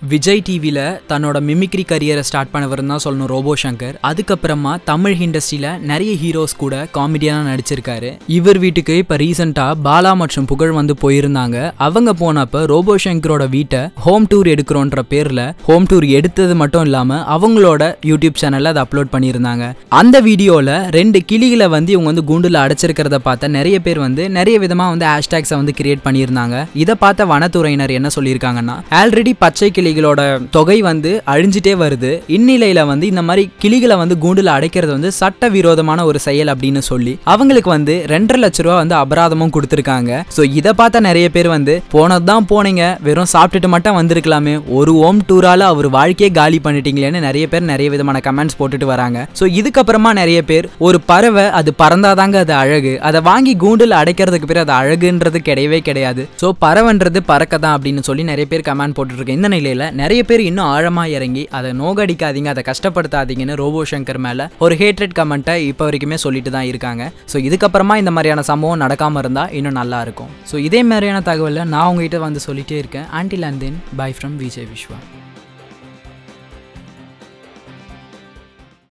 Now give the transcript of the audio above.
விஜய் டிவியில் தன்னோட mimicry கரியரை start பண்ணவர்னு தான் சொல்லணும் ரோபோ சங்கர். அதுக்கப்புறமா தமிழ் இண்டஸ்ட்ரியில் நிறைய ஹீரோஸ் கூட காமெடியாக நடிச்சிருக்காரு. இவர் வீட்டுக்கு இப்போ ரீசெண்டாக பாலா மற்றும் புகழ் வந்து போயிருந்தாங்க. அவங்க போனப்போ ரோபோ சங்கரோட வீட்டை ஹோம் டூர் எடுக்கிறோன்ற பேரில் ஹோம் டூர் எடுத்தது மட்டும் இல்லாமல் அவங்களோட யூடியூப் சேனலில் அதை அப்லோட் பண்ணியிருந்தாங்க. அந்த வீடியோவில் 2 கிளிகளை வந்து இவங்க வந்து கூண்டில் அடைச்சிருக்கிறத பார்த்த நிறைய பேர் வந்து நிறைய விதமாக வந்து ஹேஷ்டேக்ஸை வந்து கிரியேட் பண்ணியிருந்தாங்க. இதை பார்த்த வனத்துறையினர் என்ன சொல்லியிருக்காங்கன்னா, ஆல்ரெடி பச்சை கிளிகளோட தொகை வந்து அழிஞ்சிட்டே வருது. இந்நிலையில வந்து இந்த மாதிரி கிளிகளை வந்து கூண்டுல அடைக்கிறது வந்து சட்ட விரோதமான ஒரு செயல் அப்படின்னு சொல்லி அவங்களுக்கு வந்து 2.5 லட்சம் ரூபாய் வந்து அபராதமும் கொடுத்திருக்காங்க. சோ இதை பார்த்த நிறைய பேர் வந்து போனதுதான் போனீங்க, வெறும் சாப்பிட்டுட்டு மட்டும் வந்திருக்கலாமே, ஒரு ஹோம் டூரால அவர் வாழ்க்கையே காலி பண்ணிட்டீங்களேன்னு நிறைய பேர் நிறைய விதமான கமெண்ட்ஸ் போட்டுட்டு வராங்க. சோ இதுக்கப்புறமா நிறைய பேர் ஒரு பறவை அது பறந்தாதாங்க அது அழகு, அதை வாங்கி கூண்டுல அடைக்கிறதுக்கு பேர் அது அழகுன்றது கிடையவே கிடையாது. சோ பறவைன்றது பறக்கதான் அப்படின்னு சொல்லி நிறைய பேர் கமெண்ட் போட்டுருக்கு. இந்த நிலையில நிறைய பேர் இன்னும் ஆழமா இறங்கி அதை நோகடிக்காதீங்க, அதை கஷ்டப்படுத்தாதீங்கன்னு ரோபோ சங்கர் மேல ஒரு ஹேட்ரட் கமெண்ட்டை இப்போ வரைக்குமே சொல்லிட்டு தான் இருக்காங்க. ஸோ இதுக்கப்புறமா இந்த மாதிரியான சம்பவம் நடக்காம இருந்தா இன்னும் நல்லா இருக்கும். ஸோ இதே மாதிரியான தகவலை நான் உங்ககிட்ட வந்து சொல்லிட்டே இருக்கேன். Until and then, bye from Vijay Vishwa.